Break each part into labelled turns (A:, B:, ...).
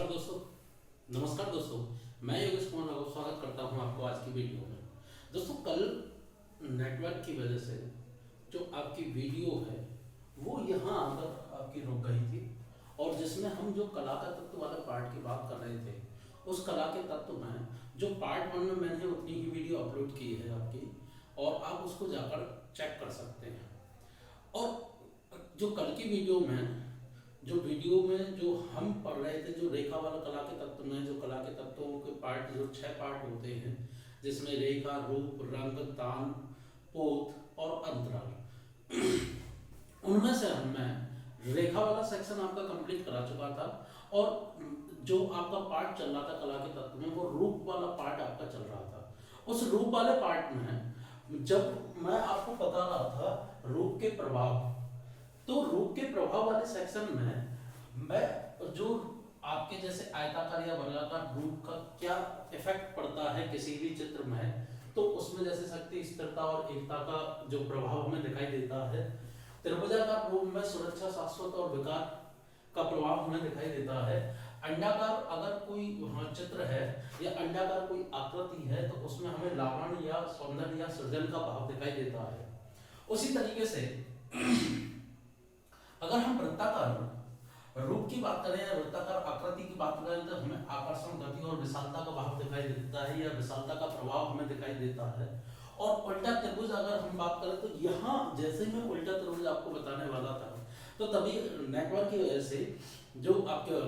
A: नमस्कार दोस्तों। मैं योगेश कुमार राघव स्वागत करता हूं आपको आज की वीडियो में। दोस्तों, कल नेटवर्क की वजह से जो आपकी वीडियो है वो यहाँ आकर आपकी रुक गई थी, और जिसमें हम जो कला का तत्व वाले पार्ट की बात कर रहे थे, उस कला के तत्व में जो पार्ट 1 में मैंने उतनी ही वीडियो अपलोड की है आपकी, और आप उसको जाकर चेक कर सकते हैं। और जो कल की वीडियो में जो हम पढ़ रहे थे, जो रेखा वाला कला के तत्व में, जो कला के तत्वों के पार्ट, जो 6 पार्ट होते हैं, जिसमें रेखा, रूप, रंग, तान, पोत और अंतराल, उनमें से मैं रेखा वाला सेक्शन आपका कंप्लीट करा चुका था, और जो आपका पार्ट चल रहा था कला के तत्व में, वो रूप वाला पार्ट आपका चल रहा था। उस रूप वाले पार्ट में जब मैं आपको बता रहा था रूप के प्रभाव, तो रूप के प्रभाव वाले सेक्शन में मैं जो आपके जैसे आयताकार या वर्गाकार रूप का क्या इफेक्ट पड़ता है किसी भी चित्र में, तो उसमें जैसे शक्ति, स्थिरता और एकता का जो प्रभाव हमें दिखाई देता है। त्रिभुजाकार रूप में सुरक्षा, शाश्वत और विकार का प्रभाव हमें दिखाई देता है। अंडाकार अगर कोई चित्र है या अंडाकार कोई आकृति है, तो उसमें हमें लावण्य या सौंदर्य या सृजन का भाव दिखाई देता है। उसी तरीके से अगर हम वृत्ताकार रूप की बात करें या वृत्ताकार आकृति की बात करें, तो हमें आकर्षण, गति और विशालता का भाव दिखाई देता है, या विशालता का प्रभाव हमें दिखाई देता है। और उल्टा त्रिभुज अगर हम बात करें, तो यहाँ जैसे मैं उल्टा त्रिभुज आपको बताने वाला था, तो तभी नेटवर्क की वजह से जो आपके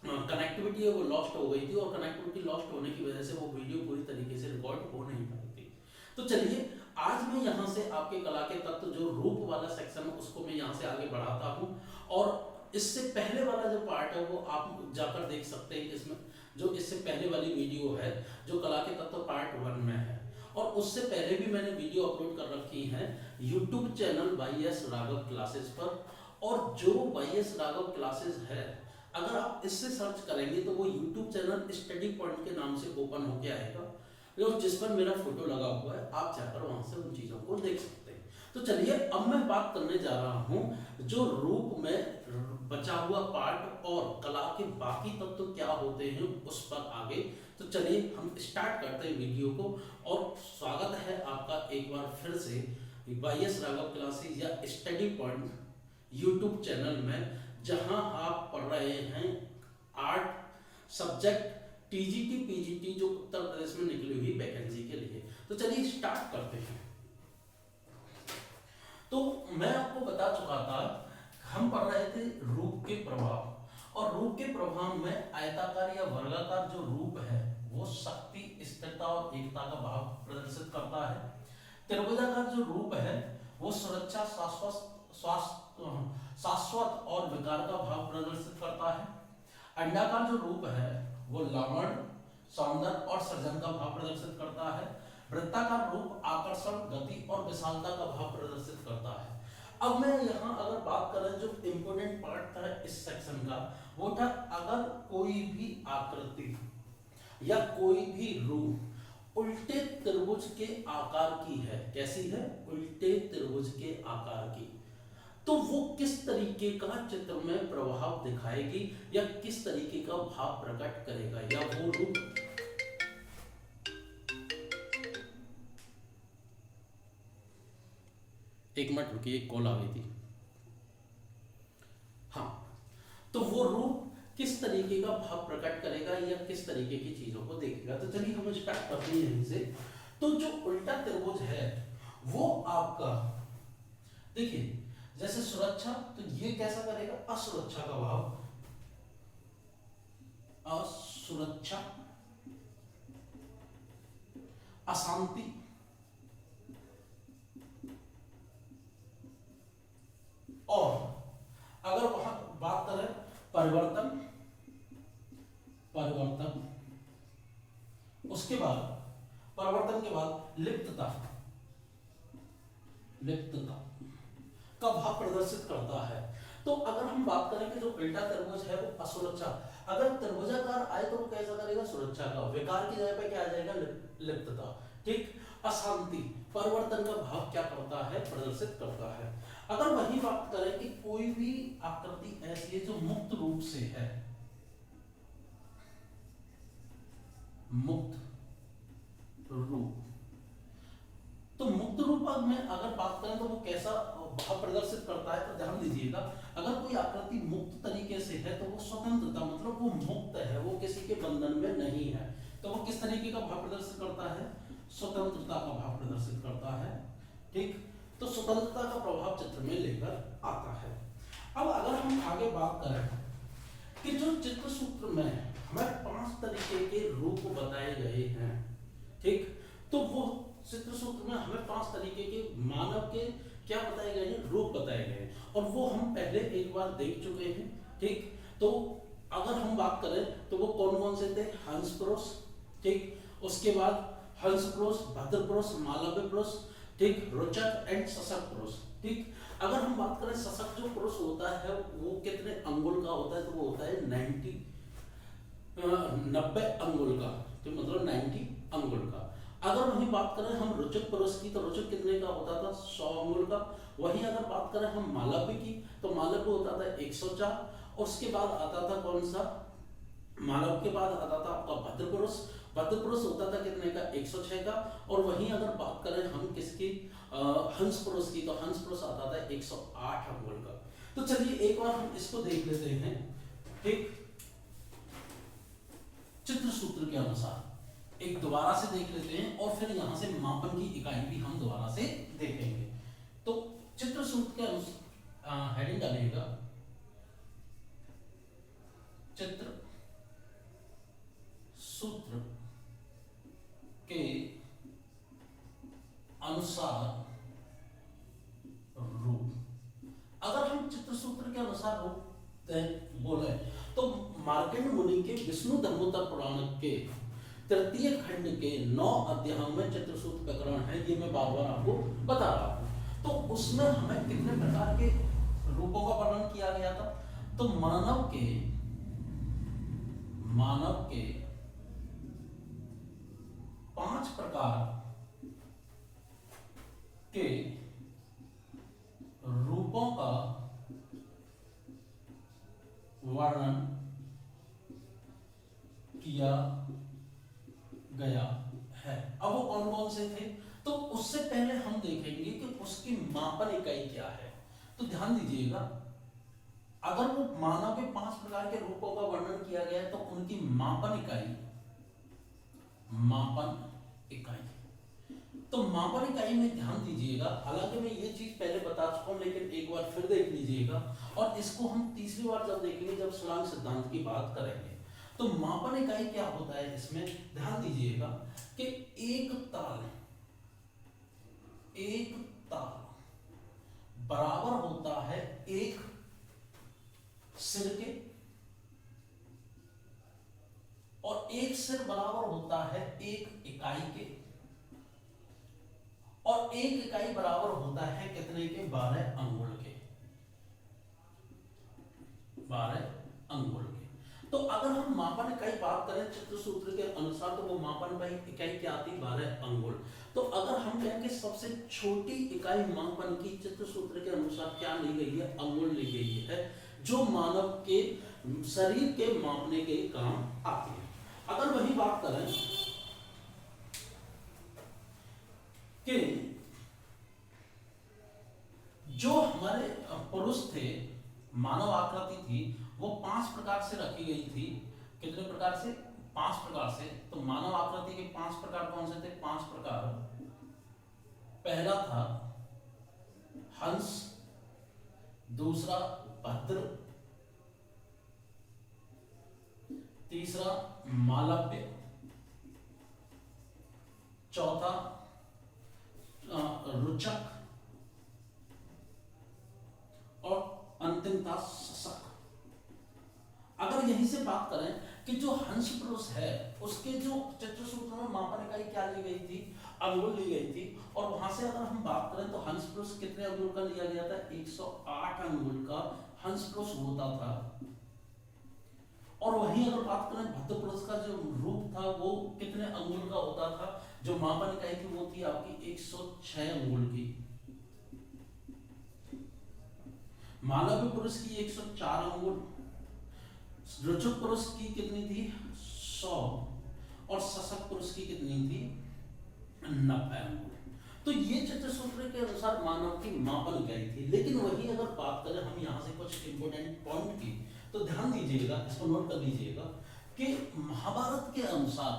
A: कनेक्टिविटी है वो लॉस्ट हो गई थी, और कनेक्टिविटी लॉस्ट होने की वजह से वो वीडियो पूरी तरीके से रिकॉर्ड हो नहीं पाई थी। तो चलिए, आज मैं यहाँ से आपके कला के तत्व जो रूप वाला सेक्शन है उसको मैं यहाँ से आगे बढ़ाता हूँ, और इससे पहले वाला जो पार्ट है वो आप जाकर देख सकते हैं। इसमें जो इससे पहले वाली वीडियो है जो कला के तत्व पार्ट 1 में है, और उससे पहले भी मैंने वीडियो अपलोड कर रखी है YouTube channel YS Raghav classes पर। और जो वाईएस राघव क्लासेस है, अगर आप इससे सर्च करेंगे तो वो यूट्यूब चैनल स्टडी पॉइंट के नाम से ओपन होके आएगा, जिस पर मेरा फोटो लगा हुआ है। आप जाकर वहां से उन चीजों को देख सकते हैं। तो चलिए, अब मैं बात करने जा रहा हूं जो रूप में बचा हुआ पार्ट और कला के बाकी तत्व क्या होते हैं उस पर आगे। तो चलिए हम स्टार्ट करते हैं वीडियो को, और स्वागत है आपका एक बार फिर से वाईएस राघव क्लासेस या स्टडी पॉइंट यूट्यूब चैनल में, जहां आप पढ़ रहे हैं आर्ट सब्जेक्ट टीजीटी पीजीटी, जो उत्तर प्रदेश में निकली हुई वैकेंसी के लिए। तो चलिए स्टार्ट करते हैं। तो मैं आपको बता चुका था, हम पढ़ रहे थे रूप के प्रभाव, और रूप के प्रभाव में आयताकार या वर्गाकार जो रूप है वो शक्ति, स्थिरता और एकता का भाव प्रदर्शित करता है। त्रिभुजाकार जो रूप है वो सुरक्षा, शाश्वत और विकार का भाव प्रदर्शित करता है। अंडाकार जो रूप है वो लावण्य, सौंदर्य और सृजन का भाव प्रदर्शित करता है। वृत्ताकार रूप आकर्षण, गति और विशालता का भाव प्रदर्शित करता है। अब मैं यहाँ अगर बात करें, जो इंपोर्टेंट पार्ट था इस सेक्शन का, वो था अगर कोई भी आकृति या कोई भी रूप उल्टे त्रिभुज के आकार की है, कैसी है? उल्टे त्रिभुज के आकार की, तो वो किस तरीके का चित्र में प्रभाव दिखाएगी, या किस तरीके का भाव प्रकट करेगा, या वो रूप। एक मिनट रुकिए, एक कॉल आ गई थी। हाँ, तो वो रूप किस तरीके का भाव प्रकट करेगा, या किस तरीके की चीजों को देखेगा। तो चलिए हम स्टार्ट करते हैं यहीं से। तो जो उल्टा त्रिभुज है वो आपका, देखिए, जैसे सुरक्षा, तो ये कैसा करेगा? असुरक्षा का भाव, असुरक्षा, अशांति, और अगर वहां बात करें परिवर्तन, उसके बाद परिवर्तन के बाद लिप्तता का भाव प्रदर्शित करता है। तो अगर हम बात करें कि जो उल्टा त्रिभुज है वो असुरक्षा, अगर त्रिभुजाकार आए तो वो कैसा करेगा? सुरक्षा का। विकार की जगह पे क्या आ जाएगा? लिप्तता। ठीक। अशांति, परिवर्तन का भाव क्या करता है? प्रदर्शित करता है। अगर वही बात करें कि कोई भी आकृति ऐसी है जो मुक्त रूप से है, में अगर बात करें तो वो कैसा भाव प्रदर्शित करता है, तो ध्यान दीजिएगा, अगर कोई आकृति मुक्त तरीके से है तो वो स्वतंत्रता, मतलब वो मुक्त है, वो किसी के बंधन में नहीं है, तो वो किस तरीके का भाव प्रदर्शित करता है, स्वतंत्रता का भाव प्रदर्शित करता है। ठीक, तो स्वतंत्रता का प्रभाव चित्र में लेकर आता है। अब अगर हम आगे बात करें कि जो चित्र सूत्र में हमें 5 तरीके के रूप बताए गए हैं, ठीक, तो वो चित्र सूत्र में हमें 5 तरीके के मानव के क्या बताए गए हैं, रूप बताए गए हैं, और वो हम पहले एक बार देख चुके हैं। ठीक, तो अगर हम बात करें तो वो कौन कौन से थे, हंस पुरुष, ठीक, उसके बाद हंस पुरुष, भद्र पुरुष, मालव्य पुरुष, ठीक, रोचक एंड सशक्त पुरुष। ठीक, अगर हम बात करें सशक्त जो पुरुष होता है वो कितने अंगुल का होता है, तो वो होता है 90 अंगुल का, तो मतलब 90 अंगुल का। अगर वही बात करें हम रोचक पुरुष की, तो रोचक कितने का होता था, 100 अंगुल का। वही अगर बात करें हम मालव्य की, तो मालव्य होता था 104। उसके बाद आता था कौन सा, मालव के बाद आता था आपका भद्र पुरुष, भद्र पुरुष होता था कितने का, 106 का। और वहीं अगर बात करें हम किसकी, हंस पुरुष की, तो हंस पुरुष आता था 108 अंगुल का। तो चलिए एक बार हम इसको देख लेते हैं। ठीक, चित्र सूत्र के अनुसार एक दोबारा से देख लेते हैं, और फिर यहां से मापन की इकाई भी हम दोबारा से देखेंगे। तो चित्र सूत्र के अनुसार हेडिंग डालिएगा, चित्र सूत्र के अनुसार रूप। अगर हम चित्र सूत्र के अनुसार रूप बोले तो मार्कंड मुनि के विष्णु धर्मोत्तर पुराण के 3य खंड के 9 अध्यायों में चित्र सूत्र प्रकरण है, ये मैं बार बार आपको बता रहा हूं। तो उसमें हमें कितने प्रकार के रूपों का वर्णन किया गया था, तो मानव के 5 प्रकार के रूपों का वर्णन किया गया है। अब वो कौन कौन से थे, तो उससे पहले हम देखेंगे कि उसकी मापन इकाई क्या है। तो ध्यान दीजिएगा, अगर वो मानव के 5 प्रकार के रूपों का वर्णन किया गया है तो उनकी मापन इकाई, तो मापन इकाई में ध्यान दीजिएगा, हालांकि मैं ये चीज पहले बता चुका हूं लेकिन एक बार फिर देख लीजिएगा, और इसको हम तीसरी बार जब देखेंगे जब सलांग सिद्धांत की बात करेंगे। तो मापन इकाई क्या होता है, इसमें ध्यान दीजिएगा कि एक ताल बराबर होता है एक सिर के, और एक सिर बराबर होता है एक इकाई के, और एक इकाई बराबर होता है कितने के, 12 अंगुल के, 12 अंगुल के। तो अगर हम मापन इकाई बात करें चित्र सूत्र के अनुसार, तो वो मापन इकाई क्या आती है, 12 अंगुल। तो अगर हम कहें कि सबसे छोटी इकाई मापन की चित्र सूत्र के अनुसार क्या ली गई है, अंगुल ली गई है, जो मानव के शरीर के मापने के काम आती है। अगर वही बात करें कि जो हमारे पुरुष थे, मानव आकृति थी, वो 5 प्रकार से रखी गई थी। कितने प्रकार से, 5 प्रकार से। तो मानव आकृति के 5 प्रकार कौन से थे, 5 प्रकार। पहला था हंस, दूसरा भद्र, तीसरा मालव्य, चौथा रुचक, और अंतिम था सशक। अगर यहीं से बात करें कि जो हंस पुरुष है उसके जो चित्र सूत्र में मापन इकाई क्या ली गई थी, अंगुल ली गई थी। और वहां से अगर हम बात करें तो हंस पुरुष कितने अंगुल का लिया गया था, 108 अंगुल का हंस पुरुष होता था। और वहीं अगर बात करें भद्र पुरुष का जो रूप था वो कितने अंगुल का होता था, जो मापन इकाई थी वो थी आपकी 106 अंगुल की। मालव्य पुरुष की 104 अंगुल, रुचक पुरुष की कितनी थी, 100, और सशक पुरुष की कितनी थी, 90 अंगुल। तो ये चित्रसूत्र के अनुसार मानव की मापन इकाई थी। लेकिन वही अगर बात करें हम यहाँ से कुछ इंपोर्टेंट पॉइंट की, तो ध्यान दीजिएगा, इसको नोट कर लीजिएगा कि महाभारत के अनुसार,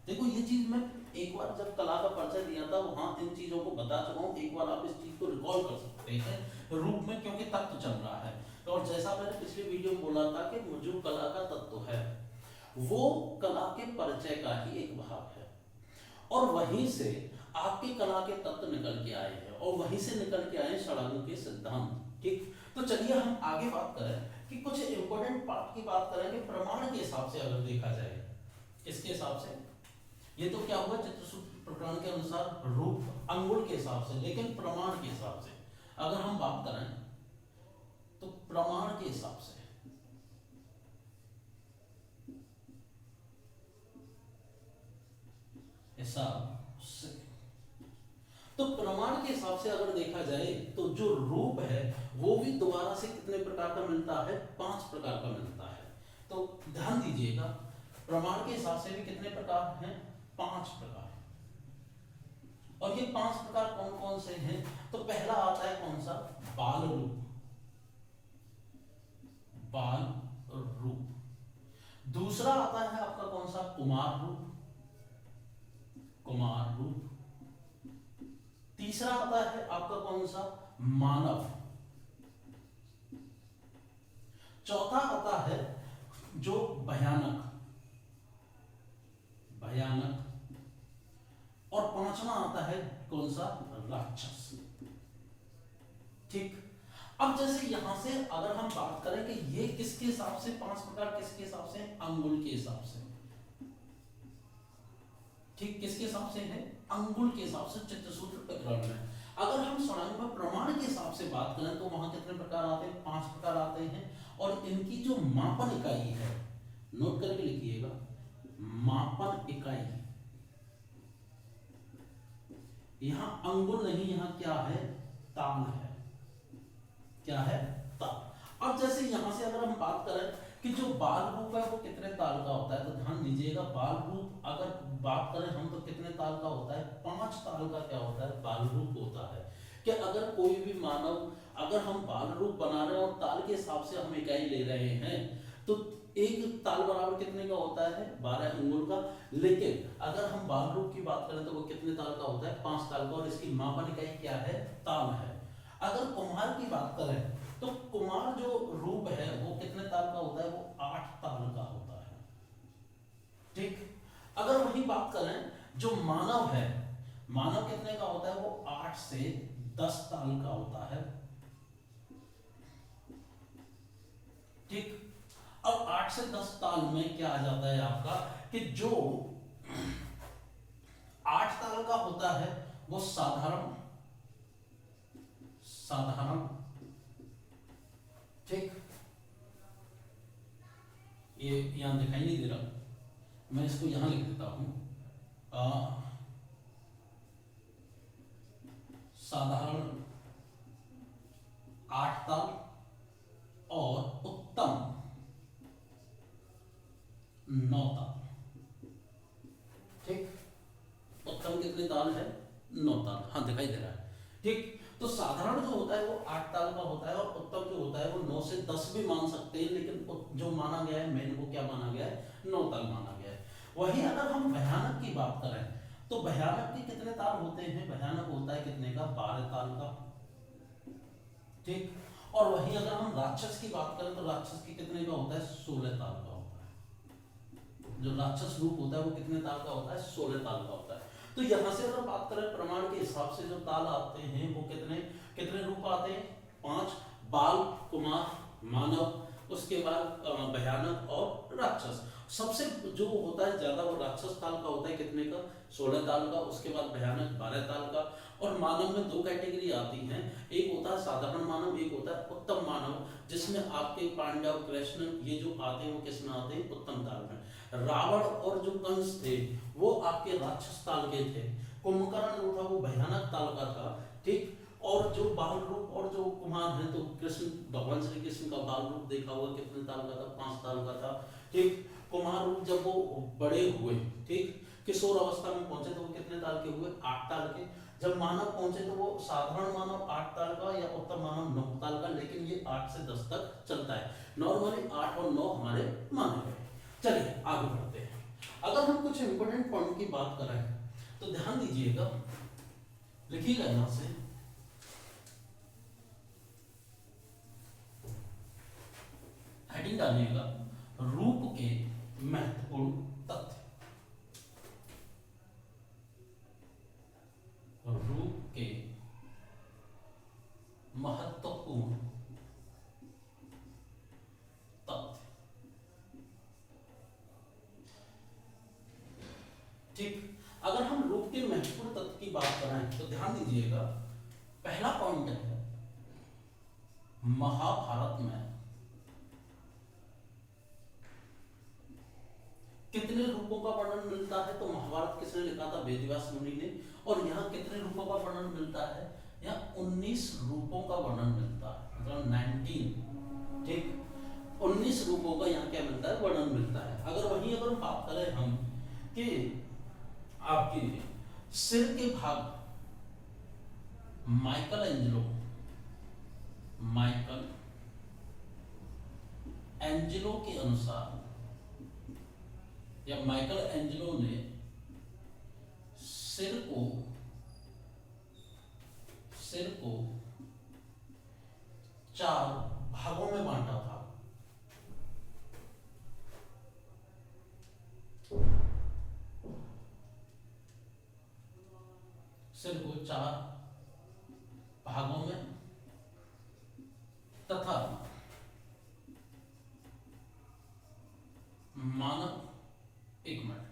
A: देखो ये चीज मैं एक बार जब कला का परिचय दिया था वहां इन चीजों को बता चुका हूँ, एक बार आप इस चीज को रिकॉल कर सकते हैं रूप में, क्योंकि तत्व चल रहा है। और जैसा मैंने पिछले वीडियो में बोला था कि जो कला का तत्व है वो कला के परिचय का ही एक भाग है, और वहीं से आपके कला के तत्व निकल के आए हैं, और वहीं से निकल के आए षडांग के सिद्धांत। ठीक, तो चलिए हम आगे बात करें कि कुछ इंपॉर्टेंट पार्ट की बात करेंगे प्रमाण के हिसाब से। अगर देखा जाए किसके हिसाब से, ये तो क्या हुआ चित्रसूत्र प्रकरण के अनुसार रूप अंगुल के हिसाब से, लेकिन प्रमाण के हिसाब से अगर हम बात करें तो प्रमाण के हिसाब से हिसाब से, तो प्रमाण के हिसाब से अगर देखा जाए तो जो रूप है वो भी दोबारा से कितने प्रकार का मिलता है, 5 प्रकार का मिलता है। तो ध्यान दीजिएगा प्रमाण के हिसाब से भी कितने प्रकार हैं, 5 प्रकार। और ये 5 प्रकार कौन कौन से हैं, तो पहला आता है कौन सा, बाल रूप। बाल रूप। दूसरा आता है आपका कौन सा, कुमार रूप। कुमार रूप। तीसरा आता है आपका कौन सा, मानव। चौथा आता है जो भयानक। भयानक। और पांचवा आता है कौन सा, राक्षस। ठीक, अब जैसे यहां से अगर हम बात करें कि ये किसके हिसाब से 5 प्रकार, किसके हिसाब से, अंगुल के हिसाब से। ठीक, किसके हिसाब से है, अंगुल के हिसाब से चित्रसूत्र प्रकरण में। अगर हम षडांग में प्रमाण के हिसाब से बात करें तो वहां कितने प्रकार आते हैं, 5 प्रकार आते हैं। और इनकी जो मापन इकाई है, नोट करके लिखिएगा, मापन इकाई, यहां अंगुल नहीं, यहां क्या है, ताल है। क्या है, ताल। अब जैसे यहां से अगर हम बात करें कि जो बाल रूप है वो कितने ताल का होता है, तो ध्यान दीजिएगा बाल रूप अगर बात करें हम तो कितने ताल का होता है, 5 ताल का क्या होता है, बाल रूप होता है। कि अगर कोई भी मानव, अगर हम बाल रूप बना रहे हैं और ताल के हिसाब से हम इकाई ले रहे हैं तो एक ताल बराबर कितने का होता है, 12 अंगुल का। लेकिन अगर हम बाल रूप की बात करें तो वो कितने ताल का होता है, 5 ताल का, और इसकी मापन इकाई क्या है, ताल है। अगर कुम्हार की बात करें तो कुमार जो रूप है वो कितने ताल का होता है, वो 8 ताल का होता है। ठीक, अगर वही बात करें जो मानव है, मानव कितने का होता है, वो 8 से 10 ताल का होता है। ठीक, अब 8 से 10 ताल में क्या आ जाता है आपका कि जो 8 ताल का होता है वो साधारण। साधारण। ठीक, ये यहां दिखाई नहीं दे रहा, मैं इसको यहां लिख देता हूं, साधारण 8 ताल और उत्तम 9 ताल। ठीक, उत्तम कितने ताल है, 9 ताल, हाँ दिखाई दे रहा है। ठीक, तो साधारण जो होता है वो 8 ताल का होता है, और उत्तम जो होता है वो 9 से 10 भी मान सकते हैं, लेकिन जो माना गया है मेन वो क्या माना गया है, 9 ताल माना गया है। वहीं अगर हम भयानक की बात करें तो भयानक के कितने ताल होते हैं, भयानक होता है कितने का, 12 ताल का। ठीक, और वहीं अगर हम राक्षस की बात करें तो राक्षस के कितने का होता है, 16 ताल का होता है। जो राक्षस रूप होता है वो कितने ताल का होता है, 16 ताल का होता है। तो यहां से अगर बात करें प्रमाण के हिसाब से जो ताल आते हैं वो कितने कितने रूप आते हैं, 5, बाल, कुमार, मानव, उसके बाद भयानक और राक्षस। सबसे जो होता है ज्यादा वो राक्षस ताल का होता है, कितने का, 16 ताल का। उसके बाद भयानक 12 ताल का। और मानव में 2 कैटेगरी आती हैं, एक होता है साधारण मानव, एक होता है उत्तम मानव, जिसमें आपके पांडव, कृष्ण ये जो आते हैं वो किस में आते हैं, उत्तम ताल में। रावण और जो कंस थे वो आपके राक्षस ताल के थे। कुंभकर्ण जो था वो भयानक ताल का था। ठीक, और जो बाल रूप और जो कुमार है तो कृष्ण, भगवान श्री कृष्ण का बाल रूप देखा हुआ कितने ताल का था, 5 ताल का था। ठीक, कुमार रूप जब वो बड़े हुए, ठीक, किशोर अवस्था में पहुंचे तो वो कितने साल के हुए, 8 साल के। जब मानव पहुंचे तो वो साधारण मानव 8 साल का या उत्तम मानव 9 साल का, लेकिन ये 8 से 10 तक चलता है। नॉर्मली 8 और 9 हमारे माने गए। चलिए आगे बढ़ते हैं। अगर हम कुछ इंपोर्टेंट पॉइंट की बात करें तो ध्यान दीजिएगा, लिखिएगा यहां से, हेडिंग डालिएगा, रूप के महत्वपूर्ण तथ्य। रूप के महत्वपूर्ण तथ्य। ठीक, अगर हम रूप के महत्वपूर्ण तत्व की बात करें तो ध्यान दीजिएगा, पहला पॉइंट है महाभारत में कितने रूपों का वर्णन मिलता है। तो महाभारत किसने लिखा था, वेदव्यास मुनि ने। और यहाँ कितने रूपों का वर्णन मिलता है, यहाँ 19 रूपों का वर्णन मिलता है, मतलब 19। ठीक, 19 रूपों का यहाँ क्या मिलता है, वर्णन मिलता है। अगर वहीं अगर बात करें हम कि आपके सिर के भाग, माइकल एंजेलो के अनुसार, या माइकल एंजेलो ने सिर को 4 भागों में बांटा था। सिर को 4 भागों में, तथा मानव, एक मिनट,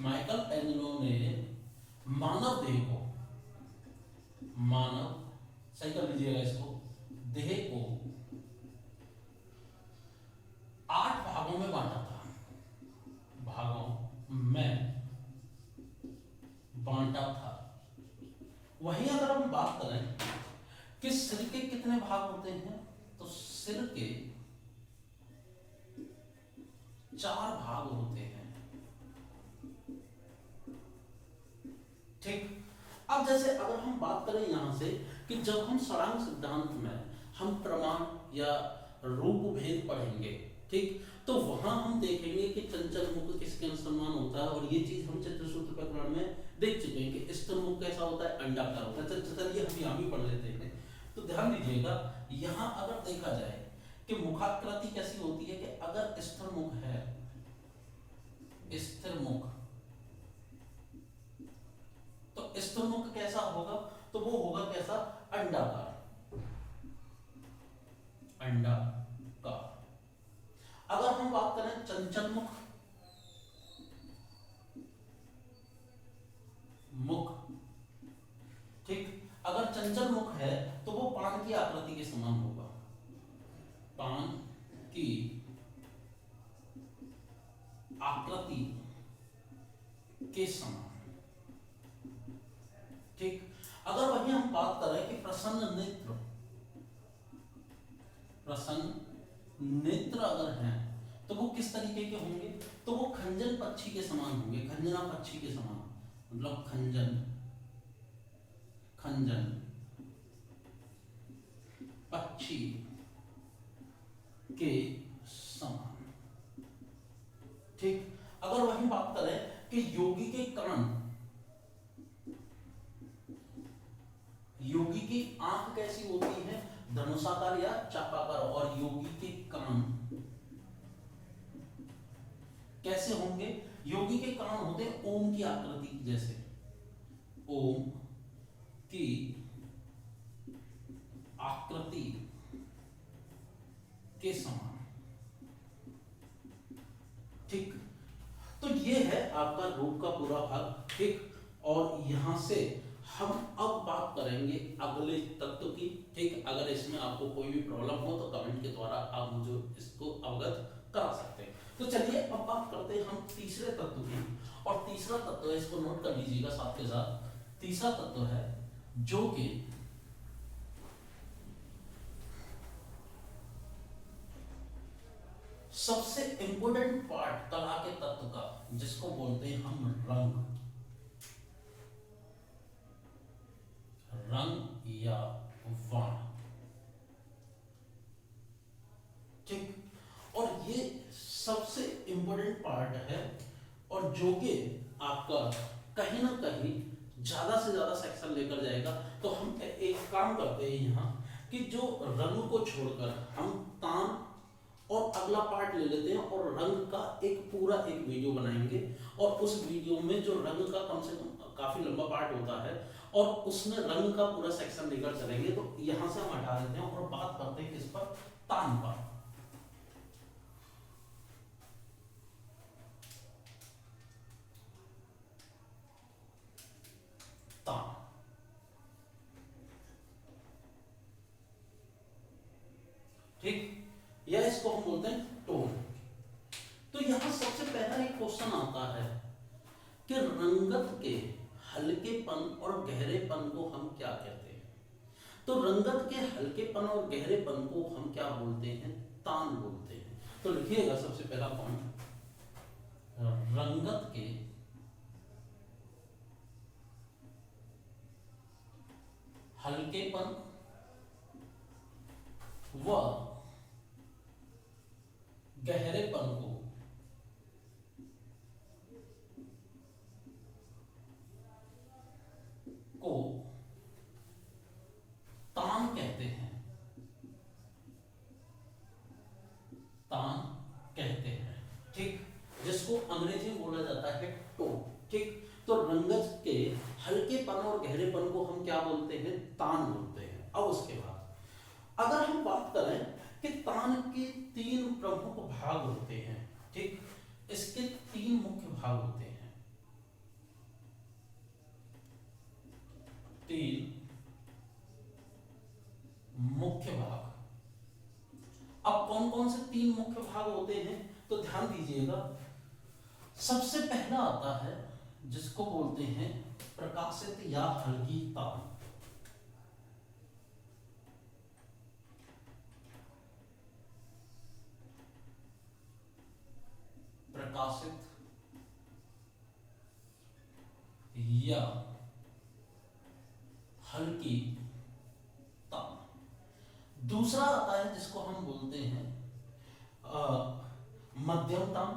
A: माइकल एंजेलो ने मानव देह को, सही कर लीजिएगा इसको, देह को 8 भागों में बांटा था, भागों में बांटा था। वहीं अगर हम बात करें कि सिर के कितने भाग होते हैं, तो सिर के 4 भाग होते हैं। ठीक, अब जैसे अगर हम बात करें यहां से कि जब हम षडांग सिद्धांत में हम प्रमाण या रूप भेद पढ़ेंगे, ठीक, तो वहां हम देखेंगे कि चंचल मुख किसके अनुसमान होता है। और ये चीज हम चित्रसूत्र प्रकरण में देख चुके हैं कि स्थिर मुख कैसा होता है, अंडाकार होता है। चलिए हम यहाँ भी पढ़ लेते हैं। तो ध्यान दीजिएगा, यहां अगर देखा जाए कि मुखाकृति कैसी होती है, कि अगर स्थिर मुख है, स्थिर मुख, तो स्थिर मुख कैसा होगा, तो वो होगा कैसा, अंडाकार, अंडाकार। अगर हम बात करें चंचल मुख, ठीक, अगर चंचल मुख है तो वो पान की आकृति के समान होगा, पान की आकृति के समान। ठीक, अगर वही हम बात करें कि प्रसन्न नेत्र अगर हैं तो वो किस तरीके के होंगे, तो वो खंजन पक्षी के समान होंगे, खंजना पक्षी के समान, मतलब खंजन पक्षी के समान। ठीक, अगर वही बात करें कि योगी के कान, योगी की आंख कैसी होती है, धनुषाकार या चापाकार, और योगी के कान कैसे होंगे, योगी के कान होते हैं ओम की आकृति जैसे, ओम की आकृति के समान। ठीक, तो ये है आपका रूप का पूरा भाग। ठीक, और यहां से हम अब बात करेंगे अगले तत्व की। ठीक, अगर इसमें आपको कोई भी प्रॉब्लम हो तो कमेंट के द्वारा आप मुझे इसको अवगत करा सकते हैं। तो चलिए अब बात करते हैं हम तीसरे तत्व की, और तीसरा तत्व है, इसको नोट कर लीजिएगा साथ के साथ, तीसरा तत्व है जो कि सबसे इंपोर्टेंट पार्ट कला के तत्व का, जिसको बोलते हैं हम वाण। ठीक, और ये सबसे इंपॉर्टेंट पार्ट है, और जो कि आपका कहीं ना कहीं ज्यादा से ज्यादा सेक्शन लेकर जाएगा। तो हम एक काम करते हैं यहाँ कि जो रंग को छोड़कर हम तान और अगला पार्ट ले लेते हैं और रंग का पूरा एक वीडियो बनाएंगे, और उस वीडियो में जो रंग का कम से कम काफी लंबा पार्ट होता है और उसमें रंग का पूरा सेक्शन लेकर चलेंगे। तो यहां से हम हटा देते हैं और बात करते हैं किस पर, तान पर। तान, ठीक, या इसको हम बोलते हैं टोन। तो यहां सबसे पहला एक क्वेश्चन आता है कि रंगत के हल्केपन और गहरेपन को हम क्या कहते हैं। तो रंगत के हल्केपन और गहरेपन को हम क्या बोलते हैं, तान बोलते हैं। तो लिखिएगा सबसे पहला पॉइंट, रंगत के हल्केपन व गहरेपन को तान कहते हैं, तान कहते हैं। ठीक, जिसको अंग्रेजी में बोला जाता है टोन। ठीक, तो रंगत के हल्केपन और गहरेपन को हम क्या बोलते हैं, तान बोलते हैं। अब उसके बाद अगर हम बात करें कि तान के 3 प्रमुख भाग होते हैं। ठीक, इसके 3 मुख्य भाग होते हैं, 3 मुख्य भाग। अब कौन कौन से 3 मुख्य भाग होते हैं, तो ध्यान दीजिएगा। सबसे पहला आता है जिसको बोलते हैं प्रकाशित या हल्की तान। प्रकाशित या हल्की तान। दूसरा आता है जिसको हम बोलते हैं मध्यम तान,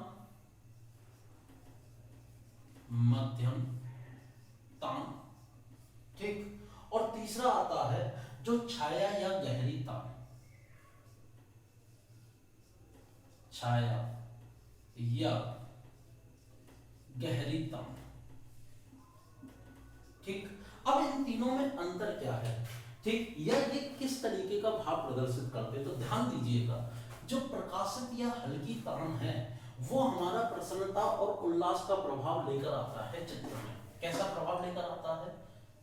A: मध्यम तान। ठीक, और तीसरा आता है जो छाया या गहरी तान, छाया या गहरी तान। ठीक, अब इन तीनों में अंतर क्या है, ठीक, या ये किस तरीके का भाव प्रदर्शित करते हैं। तो ध्यान दीजिएगा, जो प्रकाशित या हल्की तान है वो हमारा प्रसन्नता और उल्लास का प्रभाव लेकर आता है चित्र में। कैसा प्रभाव लेकर आता है,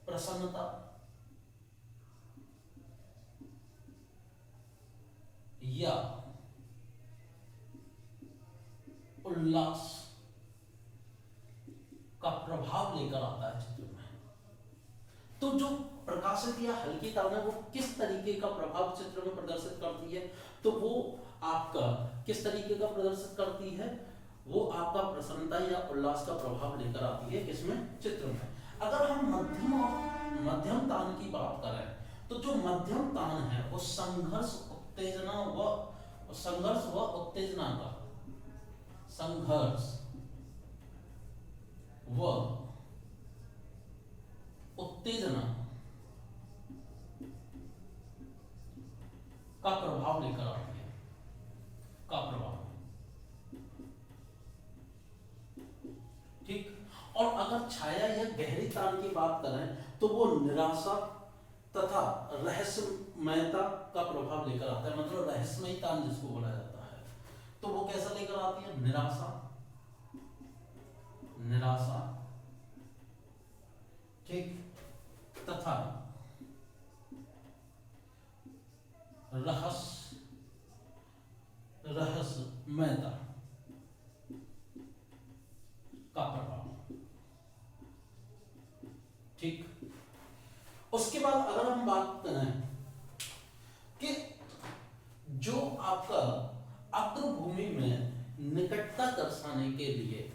A: प्रसन्नता या उल्लास का प्रभाव लेकर आता है चित्र में। तो जो प्रकाशित या हल्की तान है वो किस तरीके का प्रभाव चित्र में प्रदर्शित करती है, तो वो आपका किस तरीके का प्रदर्शित करती है, वो आपका प्रसन्नता या उल्लास का प्रभाव लेकर आती है किसमें, चित्र में। अगर हम मध्यम तान की बात करें तो जो मध्यम तान है वो संघर्ष व उत्तेजना का, संघर्ष व उत्तेजना का प्रभाव लेकर आती है, का प्रभाव। ठीक, और अगर छाया या गहरी तान की बात करें तो वो निराशा तथा रहस्यमयता का प्रभाव लेकर आता है, मतलब रहस्यमयी तान जिसको बोला जाता है। तो वो कैसा लेकर आती है, निराशा, ठीक, तथा रहस्यमयता का प्रभाव। ठीक, उसके बाद अगर हम बात करें कि जो आपका अग्रभूमि में निकटता दर्शाने के लिए,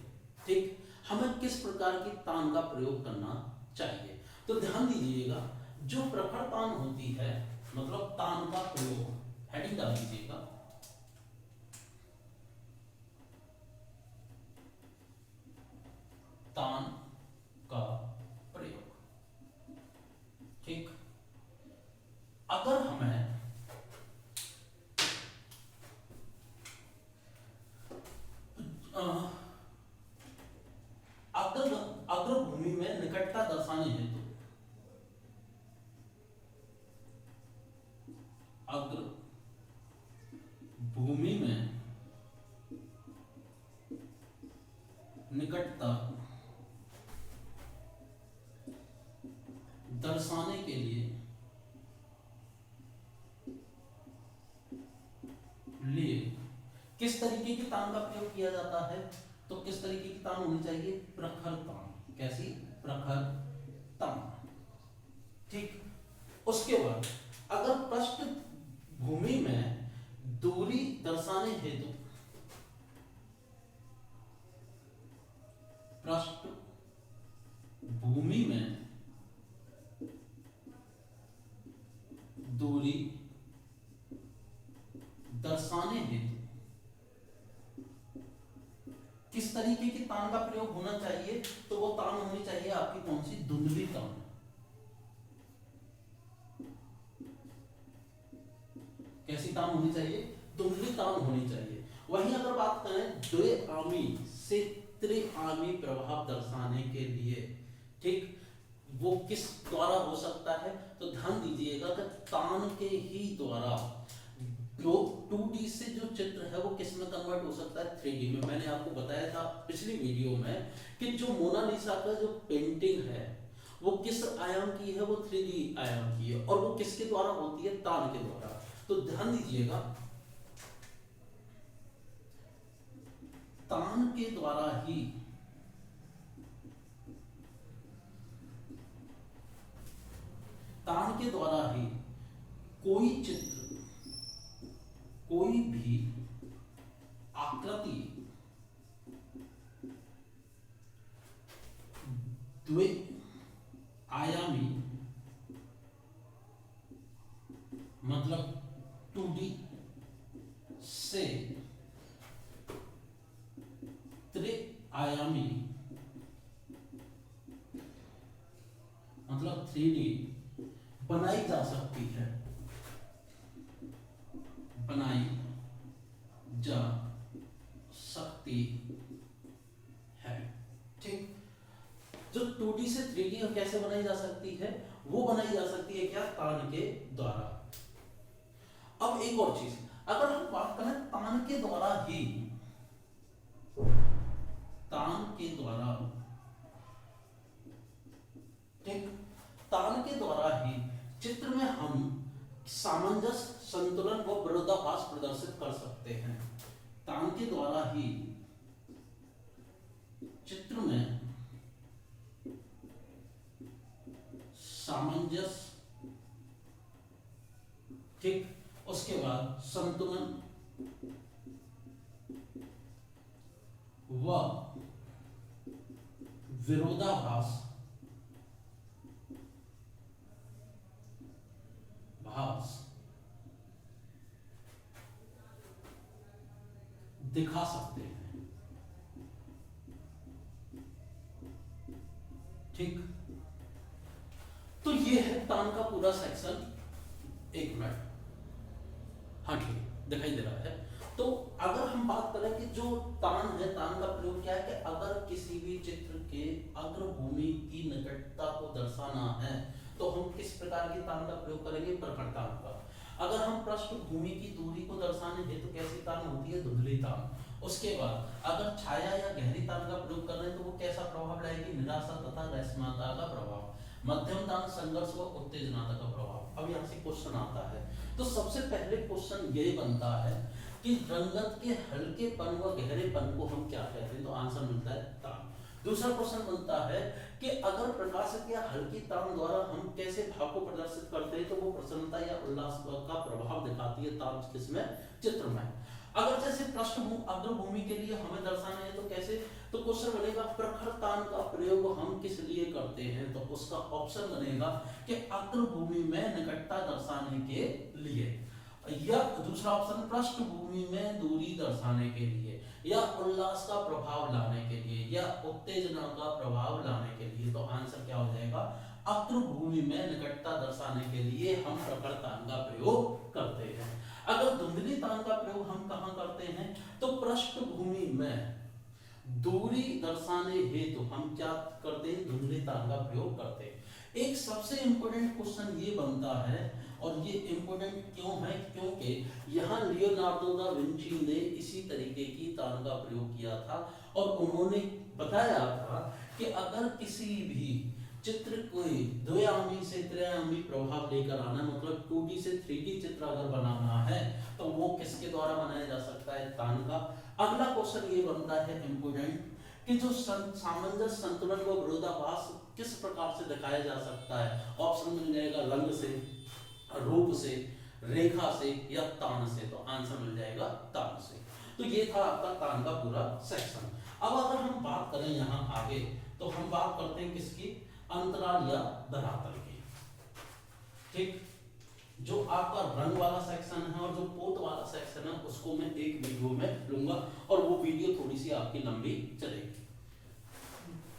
A: ठीक, हमें किस प्रकार की तान का प्रयोग करना चाहिए। तो ध्यान दीजिएगा, जो प्रखर तान होती है, मतलब तान का प्रयोग, हेडिंग डाल दीजिएगा, तान का प्रयोग। ठीक, अगर हमें अग्रभूमि में निकटता दर्शाने हेतु, अग्र भूमि में निकटता दर्शाने के लिए किस तरीके की तान का प्रयोग किया जाता है? तो किस तरीके की तान होनी चाहिए? प्रखर तान। कैसी? प्रखर तान। ठीक, उसके बाद अगर पृष्ठ भूमि में दूरी दर्शाने हेतु, पृष्ठ भूमि में दूरी दर्शाने हेतु किस तरीके की तान का प्रयोग होना चाहिए? तो वो तान होनी चाहिए आपकी कौन सी? धुंधली तान। कैसी तान होनी चाहिए? धुंधली तान होनी चाहिए। वहीं अगर बात करें द्विआमी से त्रिआमी प्रभाव दर्शाने के लिए, ठीक, वो किस द्वारा हो सकता है? तो ध्यान दीजिएगा कि तान के ही द्वारा जो 2D से जो चित्र है वो किस में कन्वर्ट हो सकता है? 3D में। मैंने आपको बताया था पिछली वीडियो में कि जो मोनालिसा का जो पेंटिंग है वो किस आयाम की है? वो 3D आयाम की है, और वो किसके द्वारा होती है? तान के द्वारा। तो ध्यान दीजिएगा, तान के द्वारा ही कोई चित्र, कोई भी आकृति द्विआयामी, मतलब 2D से त्रिआयामी, मतलब 3D बनाई जा सकती है, बनाई जा सकती है। ठीक, जो 2D से 3D कैसे बनाई जा सकती है? वो बनाई जा सकती है क्या? तान के द्वारा। अब एक और चीज, अगर हम बात करें तान के द्वारा ही, तान के द्वारा, ठीक, तान के द्वारा ही चित्र में हम सामंजस्य, संतुलन व विरोधाभास प्रदर्शित कर सकते हैं। तान के द्वारा ही चित्र में सामंजस्य, ठीक, उसके बाद संतुलन व विरोधाभास दिखा सकते हैं। ठीक, तो ये है तान का पूरा सेक्शन। एक मिनट, हाँ ठीक है, दिखाई दे रहा है। तो अगर हम बात करें कि जो तान है, तान का प्रयोग क्या है कि अगर किसी भी चित्र के अग्रभूमि की निकटता को दर्शाना है तो हम किस प्रकार की तान का प्रयोग करेंगे? प्रखर तान का। अगर हम पृष्ठभूमि की दूरी को दर्शाने हेतु कैसी तान होती है? धुंधली तान। उसके बाद अगर छाया या गहरी तान का प्रयोग कर रहे हैं तो वो कैसा प्रभाव लाएगी? निराशा तथा रहस्यमयता का प्रभाव। मध्यम तान संघर्ष व उत्तेजनाता का प्रभाव। अब यहाँ से क्वेश्चन आता है, तो सबसे पहले क्वेश्चन ये बनता है कि रंगत के हल्केपन व गहरेपन को हम क्या कहते हैं? तो आंसर मिलता है तान। दूसरा क्वेश्चन बनता है कि अगर प्रकाशक या हल्की तान द्वारा हम कैसे भाव को प्रदर्शित करते हैं? तो वो प्रसन्नता या उल्लास का प्रभाव दिखाती है तान किसमें? चित्र में। अगर जैसे पृष्ठभूमि अग्रभूमि के लिए हमें दर्शाना है तो कैसे? तो क्वेश्चन बनेगा प्रखर तान का प्रयोग हम किस लिए करते हैं, तो उसका ऑप्शन बनेगा कि अग्रभूमि में निकटता दर्शाने के लिए, या दूसरा ऑप्शन पृष्ठभूमि में दूरी दर्शाने के लिए, या उल्लास का प्रभाव लाने के लिए, या उत्तेजना का प्रभाव लाने के लिए। तो आंसर क्या हो जाएगा, अग्रभूमि में निकटता दर्शाने के लिए हम प्रखर तान का प्रयोग करते हैं। अगर धुंधली तान का प्रयोग हम कहां करते हैं, तो पृष्ठभूमि में दूरी दर्शाने हेतु हम क्या करते हैं, धुंधली तान का प्रयोग करते हैं। एक सबसे इंपॉर्टेंट क्वेश्चन ये बनता है, और ये इंपॉर्टेंट क्यों है, क्योंकि यहाँ लियोनार्डो दा विंची ने इसी तरीके की तान का प्रयोग किया था, और उन्होंने बताया था कि अगर किसी भी चित्र कोई द्विआयामी से त्रिआयामी प्रभाव लेकर आना, मतलब 2D से 3D चित्र अगर बनाना है, तो वो किसके द्वारा बनाया जा सकता है, तान का। अगला क्वेश्चन ये बनता है इंपोर्टेंट कि जो सामंजस्य, संतुलन व विरोधाभास किस प्रकार से दिखाया जा सकता है। ऑप्शन मिल जाएगा रंग से, रूप से, रेखा से, या तान से। तो आंसर मिल जाएगा तान से। तो ये था आपका तान का पूरा सेक्शन। अब अगर हम बात करें यहाँ आगे, तो हम बात करते हैं किसकी, अंतराल या धरातल की। ठीक, जो आपका रंग वाला सेक्शन है और जो पोत वाला सेक्शन है, उसको मैं एक वीडियो में लूंगा, और वो वीडियो थोड़ी सी आपकी लंबी चलेगी।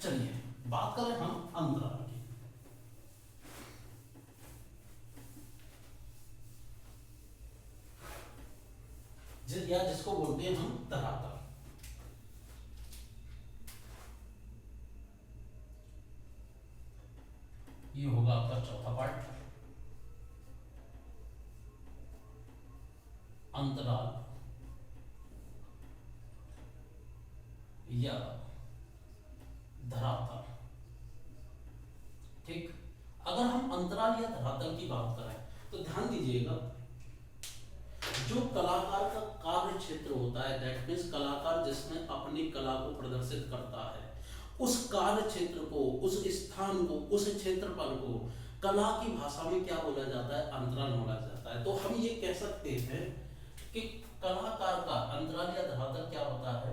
A: चलिए बात करें हम अंतराल की। या जिसको बोलते हैं हम धरातल। ये होगा आपका चौथा पार्ट, अंतराल या धरातल। ठीक, अगर हम अंतराल या धरातल की बात करें, तो ध्यान दीजिएगा, जो कलाकार का कार्य क्षेत्र होता है, दैट मीन्स कलाकार जिसमें अपनी कला को प्रदर्शित करता है, उस कार्य क्षेत्र को, उस स्थान को, उस क्षेत्रफल को कला की भाषा में क्या बोला जाता है, अंतराल बोला जाता है। तो हम ये कह सकते हैं कि कलाकार का अंतराल या धरातल क्या होता है,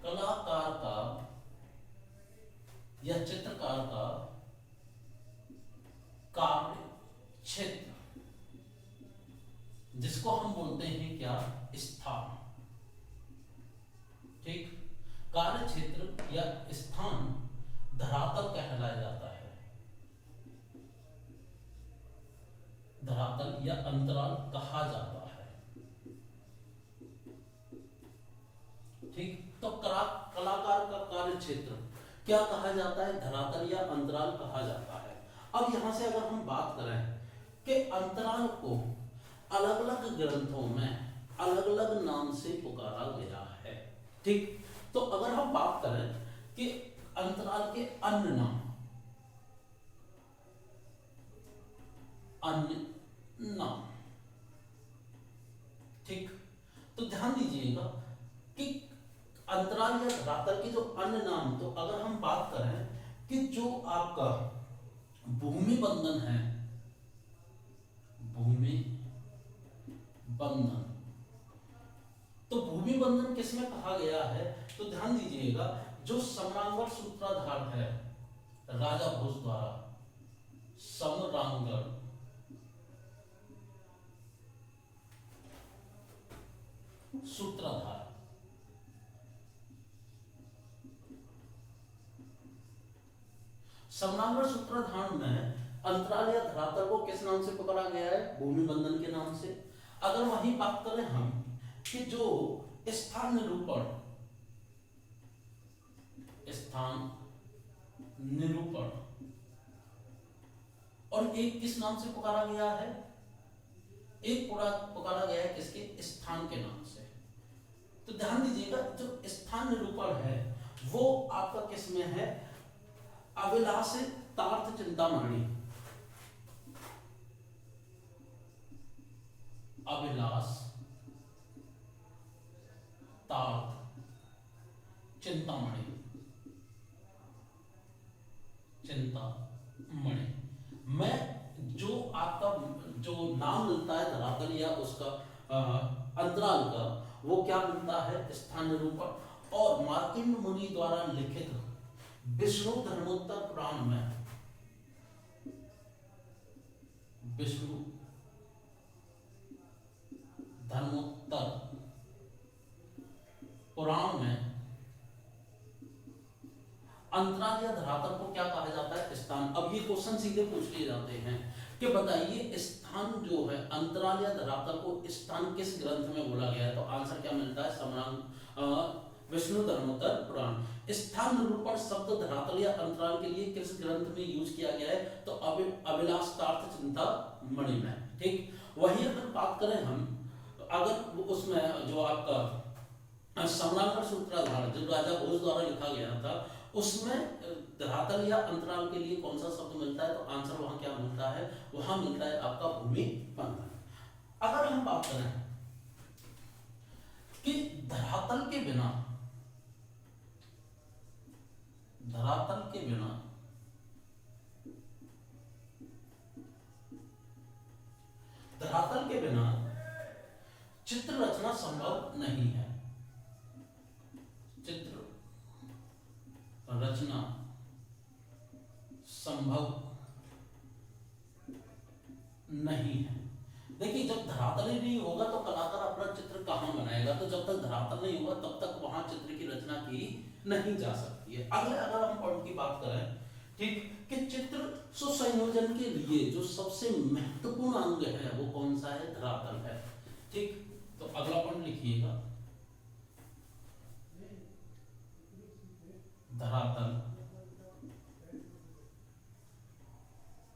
A: कलाकार का या चित्रकार का कार्य क्षेत्र, जिसको हम बोलते हैं क्या, स्थान। ठीक, कार्य क्षेत्र या स्थान धरातल कहलाया जाता है, धरातल या अंतराल कहा जाता है। ठीक, तो कलाकार का कार्य क्षेत्र क्या कहा जाता है, धरातल या अंतराल कहा जाता है। अब यहां से अगर हम बात करें कि अंतराल को अलग अलग ग्रंथों में अलग अलग नाम से पुकारा गया है। ठीक, तो अगर हम बात करें कि अंतराल के अन्य नाम, अन्य नाम, ठीक, तो ध्यान दीजिएगा कि अंतराल या धरातल के जो अन्य नाम, तो अगर हम बात करें कि जो आपका भूमि बंधन है, भूमि बंधन, तो भूमि बंधन किसमें कहा गया है, तो ध्यान दीजिएगा, जो सम्रांगण सूत्राधार है राजा भोज द्वारा, सम्रांगण सूत्राधार, सम्रांगण सूत्राधार में अंतराल या धरातल को किस नाम से पकड़ा गया है, भूमि बंधन के नाम से। अगर वही बात करें हम कि जो स्थान निरूपण, स्थान निरूपण, और एक किस नाम से पुकारा गया है, एक पुकारा गया है किसके, स्थान के नाम से। तो ध्यान दीजिएगा, जो स्थान निरूपण है वो आपका किसमें है, अभिलाष तार्थ चिंतामणि, अभिलाष तार्थ चिंतामणि, चिंतामणि में जो आपका जो नाम मिलता है धरातल या उसका अंतराल का, वो क्या मिलता है, स्थान निरूपण। और मार्कंड मुनि द्वारा लिखित विष्णु धर्मोत्तर पुराण में, विष्णु धर्मोत्तर पुराण में अंतराल या धरातल को क्या कहा जाता है? स्थान। अब ये क्वेश्चन सीधे पूछ लिए जाते हैं कि बताइए स्थान जो है, अंतराल या धरातल को स्थान किस ग्रंथ में बोला गया है? तो आंसर क्या मिलता है? समरांग विष्णु धर्मोत्तर पुराण। स्थान निरूपण शब्द धरातल या अंतराल के लिए किस ग्रंथ में यूज किया गया है? तो अभिलाषार्थ चिंतामणि में। ठीक, वही अगर बात करें हम, अगर उसमें जो आपका समरांगण सूत्राधार जो राजा भोज द्वारा लिखा गया था, उसमें धरातल या अंतराल के लिए कौन सा शब्द मिलता है? तो आंसर वहां क्या मिलता है? वहां मिलता है आपका भूमि बंधन। अगर हम बात करें कि धरातल के बिना, धरातल के बिना धरातल के बिना चित्र रचना संभव नहीं है। चित्र रचना संभव नहीं है। देखिए, जब धरातल ही नहीं होगा तो कलाकार अपना चित्र कहां बनाएगा? तो जब तक धरातल नहीं होगा तब तक वहां चित्र की रचना की नहीं जा सकती है। अगले अगर हम पॉइंट की बात करें, ठीक, कि चित्र सुसंयोजन के लिए जो सबसे महत्वपूर्ण अंग है वो कौन सा है? धरातल है। ठीक, तो अगला पॉइंट लिखिएगा, धरातल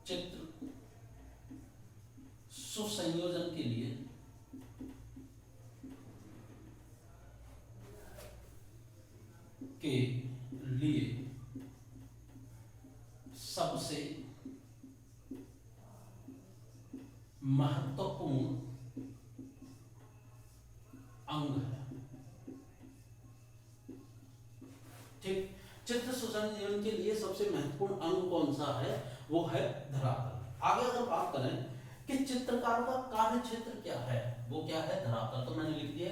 A: चित्र सुसंयोजन के लिए सबसे महत्वपूर्ण अंग है। ठीक, चित्र सुसंयोजन के लिए सबसे महत्वपूर्ण अंग कौन सा है? वो है धरातल। आगे अगर बात करें कि चित्रकार का कार्य क्षेत्र क्या है, वो क्या है? धरातल। तो मैंने लिख दिया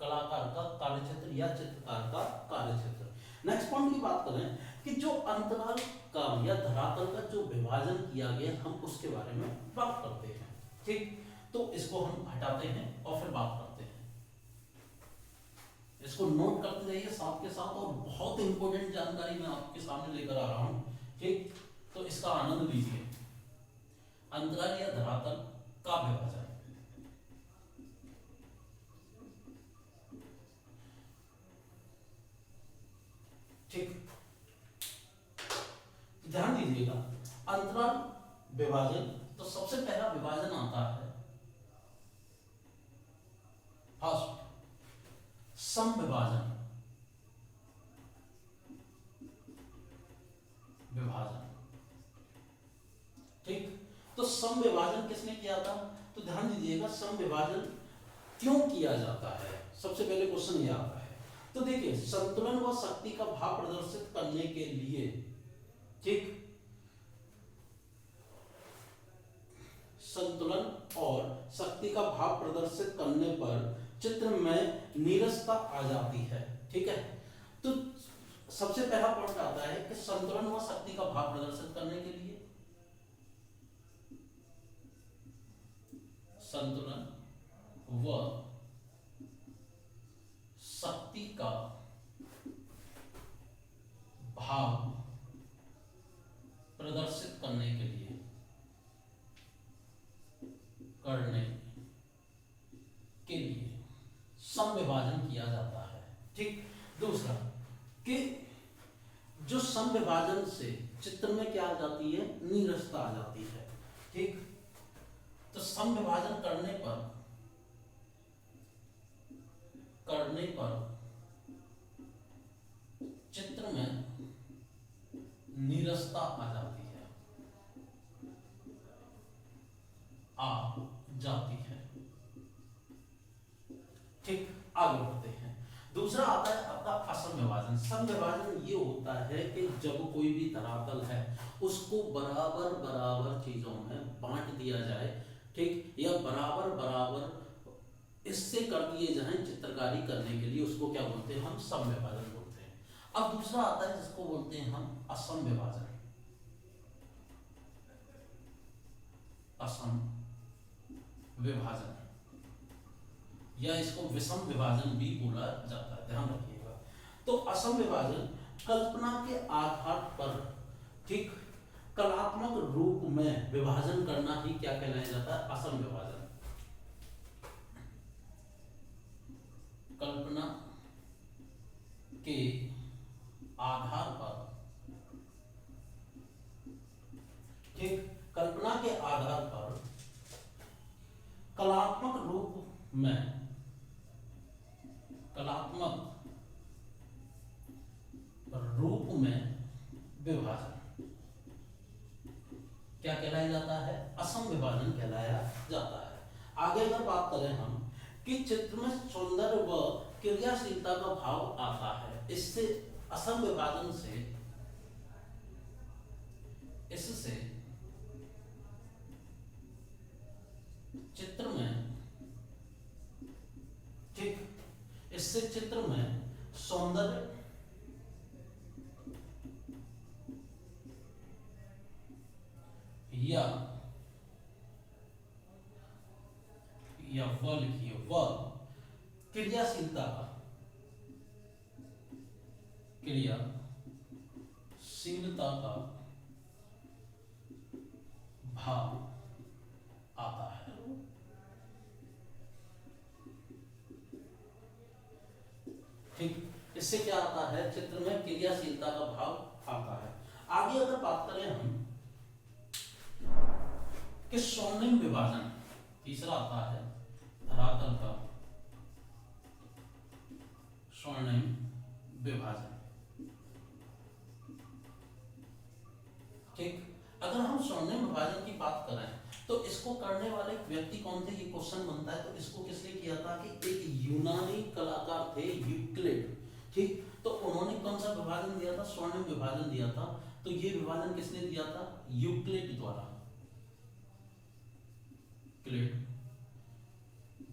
A: कलाकार का कार्य क्षेत्र या चित्रकार का कार्य क्षेत्र। नेक्स्ट पॉइंट की बात करें कि जो अंतराल का या धरातल का जो विभाजन किया गया, हम उसके बारे में बात करते हैं। ठीक, तो इसको हम हटाते हैं और फिर बात करते हैं। इसको नोट करते रहिए साथ के साथ, और बहुत इंपॉर्टेंट जानकारी मैं आपके सामने लेकर आ रहा हूं। ठीक, तो इसका आनंद लीजिए। अंतराल या धरातल का विभाजन। ठीक, ध्यान दीजिएगा, अंतराल विभाजन, तो सबसे पहला विभाजन आता है फर्स्ट सम विभाजन। ठीक, तो सम विभाजन किसने किया था? तो ध्यान दीजिएगा, सम विभाजन क्यों किया जाता है? सबसे पहले क्वेश्चन ये आता है। तो देखिए, संतुलन व शक्ति का भाव प्रदर्शित करने के लिए, ठीक, संतुलन और शक्ति का भाव प्रदर्शित करने पर चित्र में नीरसता आ जाती है। ठीक है, तो सबसे पहला पॉइंट आता है कि संतुलन व शक्ति का भाव प्रदर्शित करने के लिए, संतुलन व शक्ति का भाव प्रदर्शित करने के लिए सम विभाजन किया जाता है। ठीक, दूसरा कि जो सम विभाजन से चित्र में क्या आ जाती है? नीरसता आ जाती है। ठीक, तो सम विभाजन करने पर चित्र में नीरसता आ जाती है, ठीक, आगे बढ़ते हैं। दूसरा आता है आपका असम विभाजन। सम विभाजन ये होता है कि जब कोई भी धरातल है उसको बराबर बराबर चीजों में बांट दिया जाए, ठीक, या बराबर बराबर इससे कर दिए जाएं चित्रकारी करने के लिए, उसको क्या बोलते हैं हम, सम विभाजन बोलते हैं। अब दूसरा आता है जिसको बोलते हैं हम असम विभाजन। असम विभाजन या इसको विषम विभाजन भी बोला जाता है, ध्यान रखिएगा। तो असम विभाजन कल्पना के आधार पर, ठीक, कलात्मक रूप में विभाजन करना ही क्या कहलाया जाता है, असम विभाजन। कल्पना के आधार पर, ठीक, कल्पना के आधार पर कलात्मक रूप में, कलात्मक रूप में विभाजन क्या कहलाया जाता है, असम विभाजन कहलाया जाता है। आगे अगर बात करें हम कि चित्र में सौंदर्य व क्रियाशीलता का भाव आता है, इससे असम विभाजन से, इससे चित्र में, ठीक, इससे चित्र में सौंदर्य या व लिखिए, व क्रियाशीलता का, क्रियाशीलता का भाव आता है। ठीक, इससे क्या आता है, चित्र में क्रियाशीलता का भाव आता है। आगे अगर बात करें हम कि स्वर्णिम विभाजन, तीसरा आता है धरातल का स्वर्णिम विभाजन। ठीक, अगर हम स्वर्णिम विभाजन की बात करें तो इसको करने वाले व्यक्ति कौन थे, ये क्वेश्चन बनता है। तो इसको किसने किया था कि एक यूनानी कलाकार थे यूक्लिड, ठीक, तो उन्होंने कौन सा विभाजन दिया था, स्वर्णिम विभाजन दिया था। तो ये विभाजन किसने दिया था, यूक्लिड द्वारा, यूक्लिड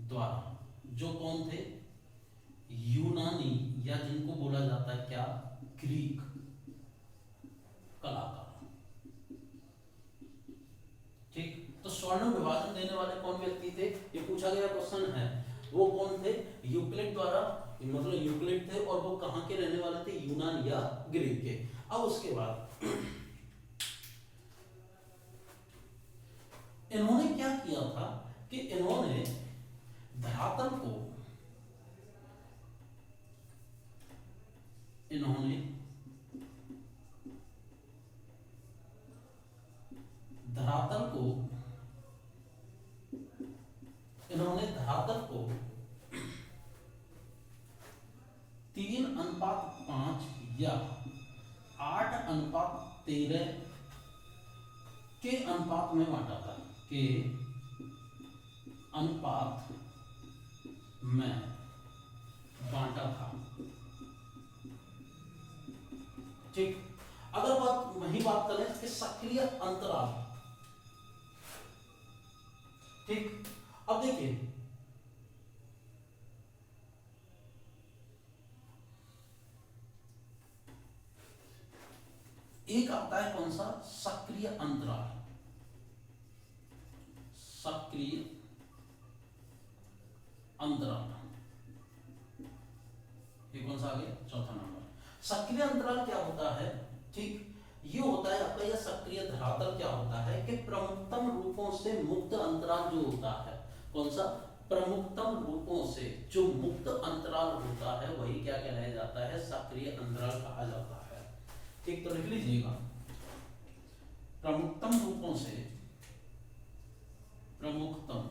A: द्वारा, जो कौन थे, यूनानी, या जिनको बोला जाता है क्या, ग्रीक कलाकार। ठीक, तो स्वर्ण विभाजन देने वाले कौन व्यक्ति थे, ये पूछा गया क्वेश्चन है। वो कौन थे, यूक्लिड द्वारा, मतलब यूक्लिड थे, और वो कहां के रहने वाले थे, यूनान या ग्रीक के। अब उसके बाद इन्होंने क्या किया था कि इन्होंने धरातल को, इन्होंने धरातल को, इन्होंने धरातल को 3:5 या 8:13 के अनुपात में बांटा था, के अनुपात में बांटा था। ठीक, अगर वही बात करें कि सक्रिय अंतराल, ठीक, अब देखिए एक आता है कौन सा, सक्रिय अंतराल, सक्रिय अंतराल, ये कौन सा आ गया, चौथा नंबर। सक्रिय अंतराल क्या होता है, ठीक, ये होता है आपका, यह सक्रिय धरातल क्या होता है कि प्रमुखतम रूपों से मुक्त अंतराल जो होता है, कौन सा, प्रमुखतम रूपों से जो मुक्त अंतराल होता है वही क्या कहलाया जाता है, सक्रिय अंतराल कहा जाता है। ठीक, तो लिख लीजिएगा, प्रमुखतम रूपों से, प्रमुखतम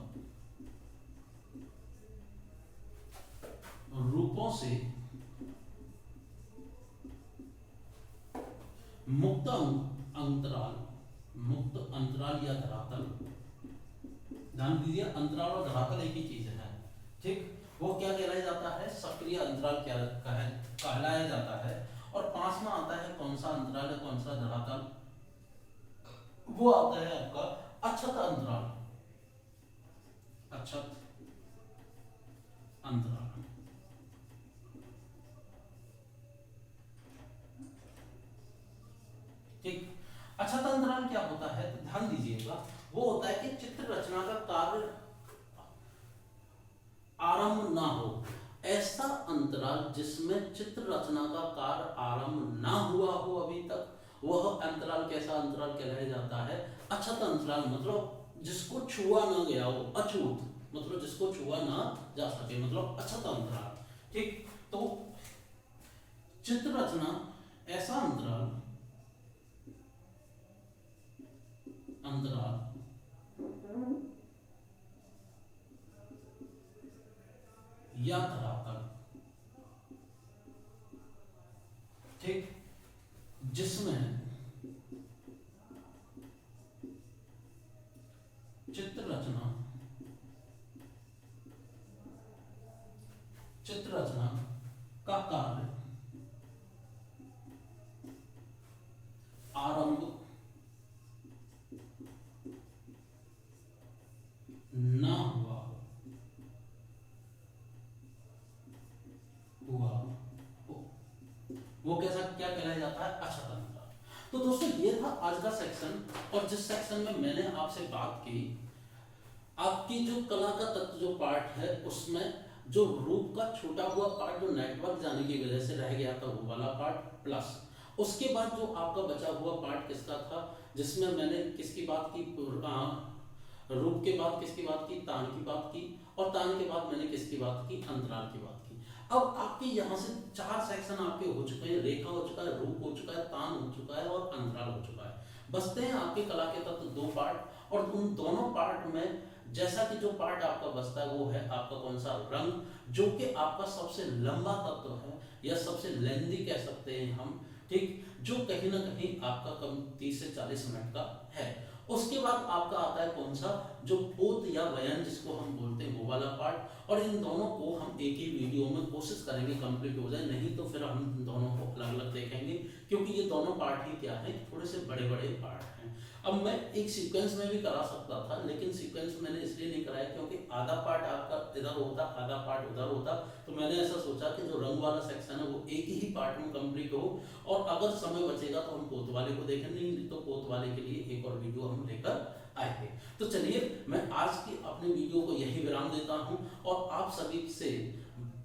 A: रूपों से मुक्त अंतराल, मुक्त अंतराल या धरातल, ध्यान दीजिए अंतराल और धरातल एक ही चीज है। ठीक, वो क्या कहलाया जाता है, सक्रिय अंतराल क्या कहलाया जाता है। और 5 में आता है कौन सा अंतराल है, कौन सा धरातल, वो आता है आपका अक्षत अंतराल, अक्षत अंतराल। ठीक। अछत अंतराल क्या होता है, तो ध्यान दीजिएगा, वो होता है कि चित्र रचना का कार्य आरंभ ना हो, ऐसा अंतराल जिसमें चित्र रचना का कार्य आरंभ ना हुआ हो अभी तक, वह अंतराल कैसा अंतराल कहलाया जाता है, अछत अंतराल। मतलब जिसको छुआ ना गया हो, अछूत, मतलब जिसको छुआ ना जा सके, मतलब अछत अंतराल। ठीक। तो चित्र रचना ऐसा अंतराल या धरातल, ठीक, जिसमें चित्र रचना का कार्य आरंभ ना हुआ हो, वो कैसा क्या कहलाया जाता है, अछत अंतराल। तो दोस्तों ये था आज का सेक्शन, और जिस सेक्शन में मैंने आपसे बात की, आपकी जो कला का तत्व जो पार्ट है, उसमें जो रूप का छूटा हुआ पार्ट जो नेटवर्क जाने की वजह से रह गया था, वो वाला पार्ट, प्लस उसके बाद जो आपका बचा हुआ पार्ट किसका था, जिसमें मैंने किसकी बात की, रूप के बाद किसकी बात की, तान की बात की, और तान के बाद मैंने किसकी बात की, अंतराल की बात की। अब आपके यहाँ से 4 सेक्शन आपके हो चुके हैं, रेखा हो चुका है, रूप हो चुका है, तान हो चुका है और अंतराल हो चुका है। बचते हैं आपके कला के तत्व 2 पार्ट, और उन दोनों पार्ट में जैसा कि जो पार्ट आपका बचता है वो है आपका कौन सा, रंग, जो कि आपका सबसे लंबा तत्व है, या सबसे लेंदी कह सकते हैं हम, ठीक, जो कहीं ना कहीं आपका कम 30 से 40 मिनट का है। उसके बाद आपका आता है कौन सा, जो पोत या वयन जिसको हम बोलते हैं, वो वाला पार्ट। और इन दोनों को हम एक ही वीडियो में कोशिश करेंगे कंप्लीट हो जाए, नहीं तो फिर हम इन दोनों को अलग अलग देखेंगे, क्योंकि ये दोनों पार्ट ही क्या है, थोड़े से बड़े बड़े पार्ट हैं। अब मैं एक सीक्वेंस में भी करा सकता था, लेकिन सीक्वेंस मैंने इसलिए नहीं कराया क्योंकि आधा पार्ट आपका इधर होता, आधा पार्ट उधर होता, तो मैंने ऐसा सोचा कि जो रंग वाला सेक्शन है वो एक ही पार्ट में कंप्लीट हो, और अगर समय बचेगा तो हम पोत वाले को देखेंगे, नहीं तो पोत वाले के लिए एक और वीडियो हम लेकर आएंगे। तो चलिए मैं आज की अपनी वीडियो को यही विराम देता हूं, और आप सभी से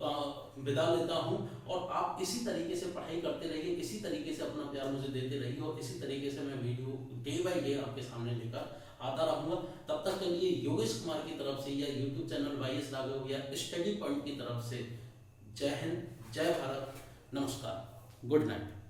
A: विदा लेता हूं, और आप इसी तरीके से पढ़ाई करते रहिए, इसी तरीके से अपना प्यार मुझे देते रहिए, और इसी तरीके से मैं वीडियो डे बाय डे आपके सामने लेकर आता रहूंगा। तब तक के लिए योगेश कुमार की तरफ से, या यूट्यूब चैनल वाईएस राघव या स्टडी पॉइंट की तरफ से, जय हिंद, जय भारत, नमस्कार, गुड नाइट।